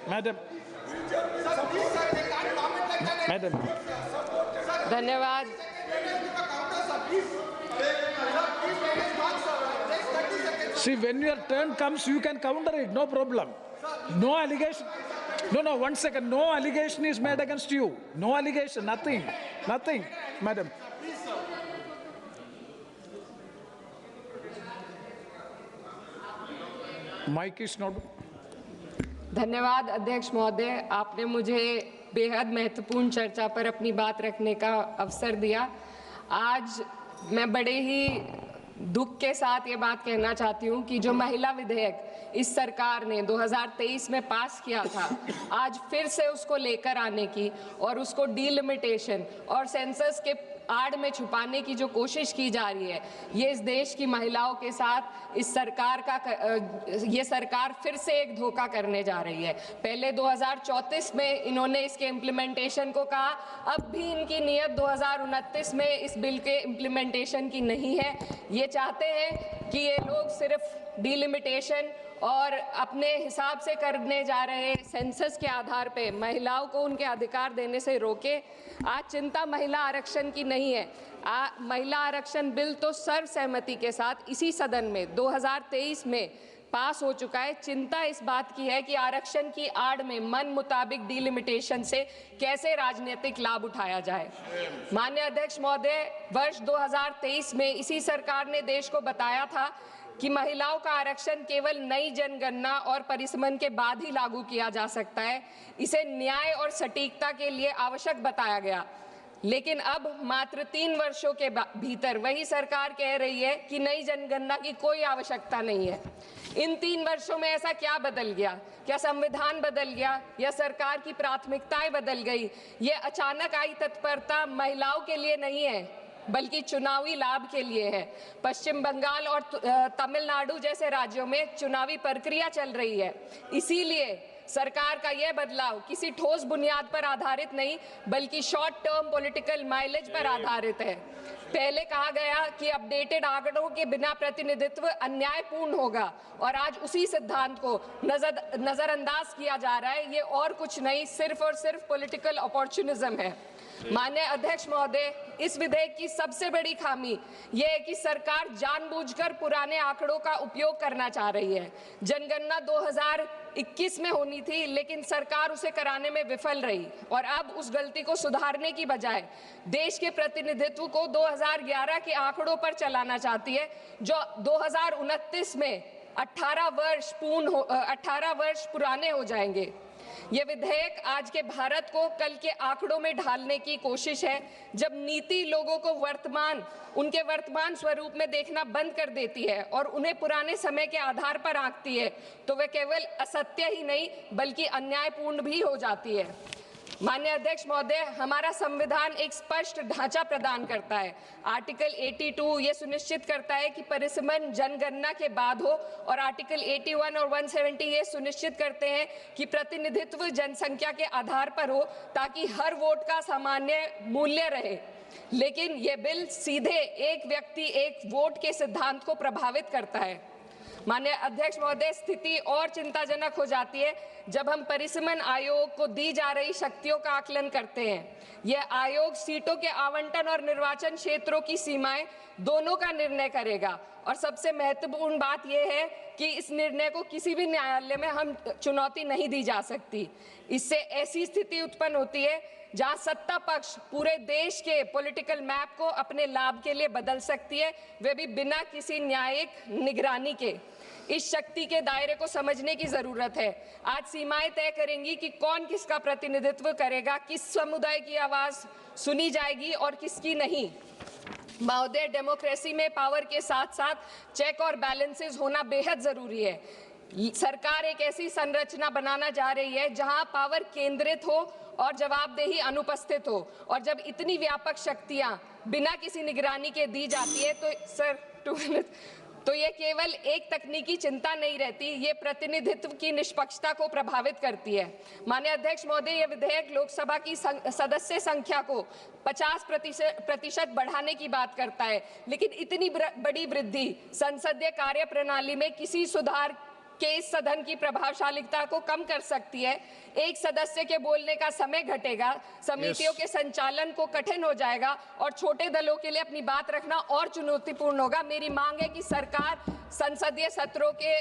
Madam. Madam. धन्यवाद। See, when your turn comes, you can counter it, no problem. No allegation. No, 1 second. No allegation is made against you. No allegation, nothing. Nothing, madam. Mic is not. धन्यवाद अध्यक्ष महोदय, आपने मुझे बेहद महत्वपूर्ण चर्चा पर अपनी बात रखने का अवसर दिया। आज मैं बड़े ही दुख के साथ ये बात कहना चाहती हूँ कि जो महिला विधेयक इस सरकार ने 2023 में पास किया था, आज फिर से उसको लेकर आने की और उसको डीलिमिटेशन और सेंसस के आड़ में छुपाने की जो कोशिश की जा रही है, ये इस देश की महिलाओं के साथ इस सरकार का ये सरकार फिर से एक धोखा करने जा रही है। पहले 2034 में इन्होंने इसके इम्प्लीमेंटेशन को कहा, अब भी इनकी नीयत 2029 में इस बिल के इम्प्लीमेंटेशन की नहीं है। ये चाहते हैं कि ये लोग सिर्फ डीलिमिटेशन और अपने हिसाब से करने जा रहे सेंसस के आधार पे महिलाओं को उनके अधिकार देने से रोके। आज चिंता महिला आरक्षण की नहीं है। महिला आरक्षण बिल तो सर्वसहमति के साथ इसी सदन में 2023 में पास हो चुका है। चिंता इस बात की है कि आरक्षण की आड़ में मन मुताबिक डीलिमिटेशन से कैसे राजनीतिक लाभ उठाया जाए। माननीय अध्यक्ष महोदय, वर्ष 2023 में इसी सरकार ने देश को बताया था कि महिलाओं का आरक्षण केवल नई जनगणना और परिसमन के बाद ही लागू किया जा सकता है। इसे न्याय और सटीकता के लिए आवश्यक बताया गया, लेकिन अब मात्र 3 वर्षों के भीतर वही सरकार कह रही है कि नई जनगणना की कोई आवश्यकता नहीं है। इन 3 वर्षों में ऐसा क्या बदल गया? क्या संविधान बदल गया या सरकार की प्राथमिकताएं बदल गई? ये अचानक आई तत्परता महिलाओं के लिए नहीं है, बल्कि चुनावी लाभ के लिए है। पश्चिम बंगाल और तमिलनाडु जैसे राज्यों में चुनावी प्रक्रिया चल रही है, इसीलिए सरकार का यह बदलाव किसी ठोस बुनियाद पर आधारित नहीं, बल्कि शॉर्ट टर्म पॉलिटिकल माइलेज पर आधारित है। पहले कहा गया कि अपडेटेड आंकड़ों के बिना प्रतिनिधित्व अन्यायपूर्ण होगा, और आज उसी सिद्धांत को नजरअंदाज किया जा रहा है। ये और कुछ नहीं, सिर्फ और सिर्फ पॉलिटिकल अपॉर्चुनिज्म है। माननीय अध्यक्ष महोदय, इस विधेयक की सबसे बड़ी खामी यह है कि सरकार जानबूझकर पुराने आंकड़ों का उपयोग करना चाह रही है। जनगणना 2021 में होनी थी, लेकिन सरकार उसे कराने में विफल रही और अब उस गलती को सुधारने की बजाय देश के प्रतिनिधित्व को 2011 के आंकड़ों पर चलाना चाहती है, जो 2029 में 18 वर्ष पुराने हो जाएंगे। ये विधेयक आज के भारत को कल के आंकड़ों में ढालने की कोशिश है। जब नीति लोगों को उनके वर्तमान स्वरूप में देखना बंद कर देती है और उन्हें पुराने समय के आधार पर आंकती है, तो वे केवल असत्य ही नहीं बल्कि अन्यायपूर्ण भी हो जाती है। माननीय अध्यक्ष महोदय, हमारा संविधान एक स्पष्ट ढांचा प्रदान करता है। आर्टिकल 82 ये सुनिश्चित करता है कि परिसमन जनगणना के बाद हो, और आर्टिकल 81 और 170 ये सुनिश्चित करते हैं कि प्रतिनिधित्व जनसंख्या के आधार पर हो, ताकि हर वोट का सामान्य मूल्य रहे। लेकिन ये बिल सीधे एक व्यक्ति एक वोट के सिद्धांत को प्रभावित करता है। माननीय अध्यक्ष महोदय, स्थिति और चिंताजनक हो जाती है जब हम परिसमन आयोग को दी जा रही शक्तियों का आकलन करते हैं। यह आयोग सीटों के आवंटन और निर्वाचन क्षेत्रों की सीमाएं दोनों का निर्णय करेगा, और सबसे महत्वपूर्ण बात यह है कि इस निर्णय को किसी भी न्यायालय में हम चुनौती नहीं दी जा सकती। इससे ऐसी स्थिति उत्पन्न होती है जहां सत्ता पक्ष पूरे देश के पॉलिटिकल मैप को अपने लाभ के लिए बदल सकती है, वे भी बिना किसी न्यायिक निगरानी के। इस शक्ति के दायरे को समझने की जरूरत है। आज सीमाएं तय करेंगी कि कौन किसका प्रतिनिधित्व करेगा, किस समुदाय की आवाज सुनी जाएगी और किसकी नहीं। महोदय, डेमोक्रेसी में पावर के साथ साथ चेक और बैलेंसेस होना बेहद जरूरी है। सरकार एक ऐसी संरचना बनाना जा रही है जहां पावर केंद्रित हो और जवाबदेही अनुपस्थित हो, और जब इतनी व्यापक शक्तियां बिना किसी निगरानी के दी जाती है तो ये केवल एक तकनीकी चिंता नहीं रहती, ये प्रतिनिधित्व की निष्पक्षता को प्रभावित करती है। माननीय अध्यक्ष महोदय, ये विधेयक लोकसभा की सदस्य संख्या को 50% बढ़ाने की बात करता है, लेकिन इतनी बड़ी वृद्धि संसदीय कार्य प्रणाली में किसी सुधार के इस सदन की प्रभावशालीता को कम कर सकती है। एक सदस्य के बोलने का समय घटेगा, समितियों के संचालन को कठिन हो जाएगा और छोटे दलों के लिए अपनी बात रखना और चुनौतीपूर्ण होगा। मेरी मांग है कि सरकार संसदीय सत्रों के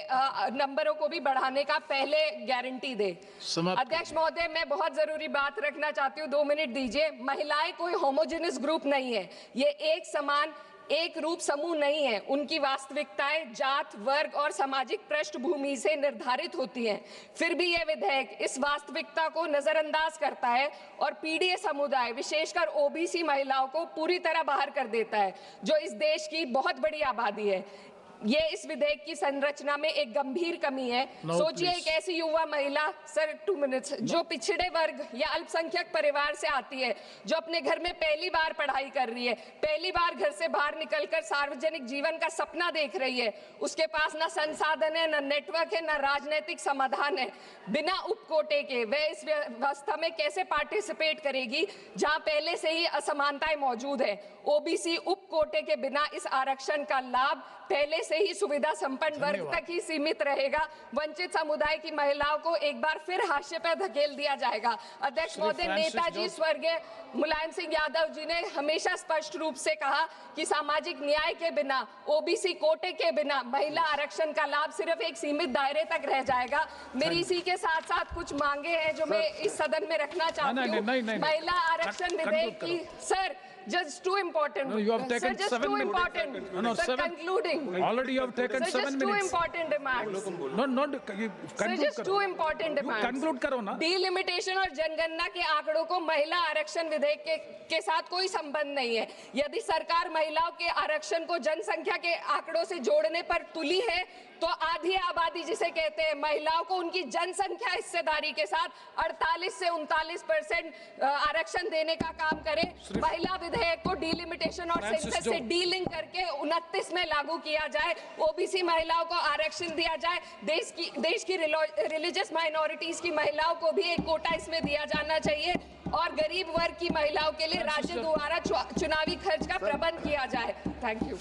नंबरों को भी बढ़ाने का पहले गारंटी दे। अध्यक्ष महोदय, मैं बहुत जरूरी बात रखना चाहती हूँ, 2 मिनट दीजिए। महिलाएं कोई होमोजेनियस ग्रुप नहीं है, ये एक समान एक रूप समूह नहीं है। उनकी वास्तविकताएं जात, वर्ग और सामाजिक पृष्ठभूमि से निर्धारित होती हैं। फिर भी यह विधेयक इस वास्तविकता को नजरअंदाज करता है और पीड़ित समुदाय, विशेषकर ओबीसी महिलाओं को पूरी तरह बाहर कर देता है, जो इस देश की बहुत बड़ी आबादी है। ये इस विधेयक की संरचना में एक गंभीर कमी है। सोचिए एक ऐसी युवा महिला, सर 2 मिनट्स, जो पिछड़े वर्ग या अल्पसंख्यक परिवार से आती है, जो अपने घर में पहली बार पढ़ाई कर रही है, पहली बार घर से बाहर निकलकर सार्वजनिक जीवन का सपना देख रही है। उसके पास ना संसाधन है, ना नेटवर्क है, ना राजनीतिक समाधान है। बिना उपकोटे के वह इस व्यवस्था में कैसे पार्टिसिपेट करेगी जहां पहले से ही असमानताएं मौजूद है। ओबीसी उपकोटे के बिना इस आरक्षण का लाभ पहले से ही सुविधा संपन्न वर्ग तक ही सीमित रहेगा। वंचित समुदाय की महिलाओं को एक बार फिर हाशिए पर धकेल दिया जाएगा। अध्यक्ष महोदय, नेताजी स्वर्गीय मुलायम सिंह यादव जी ने हमेशा स्पष्ट रूप से कहा कि सामाजिक न्याय के बिना, ओबीसी कोटे के बिना महिला आरक्षण का लाभ सिर्फ एक सीमित दायरे तक रह जाएगा। मेरी इसी के साथ साथ कुछ मांगे हैं जो मैं इस सदन में रखना चाहती हूँ। महिला आरक्षण विधेयक की, sir, just too important. No, you have taken sir, just 7 too minutes. important. No, sir, 7. concluding. Already you have taken Sir, 7 just two minutes. important demands. No, you Sir, conclude just करो. two important You demands. conclude करो ना. Delimitation और जनगणना के आंकड़ों को महिला आरक्षण विधेयक के साथ कोई संबंध नहीं है। यदि सरकार महिलाओं के आरक्षण को जनसंख्या के आंकड़ों से जोड़ने पर तुली है, तो आधी आबादी जिसे कहते हैं, महिलाओं को उनकी जनसंख्या हिस्सेदारी के साथ 48 से 39% आरक्षण देने का काम करे। महिला विधेयक को डिलिमिटेशन और सेंसस से डीलिंक करके 29 में लागू किया जाए। ओबीसी महिलाओं को आरक्षण दिया जाए। देश की रिलीजियस माइनॉरिटीज की महिलाओं को भी एक कोटा इसमें दिया जाना चाहिए और गरीब वर्ग की महिलाओं के लिए राज्य द्वारा चुनावी खर्च का प्रबंध किया जाए। Thank you.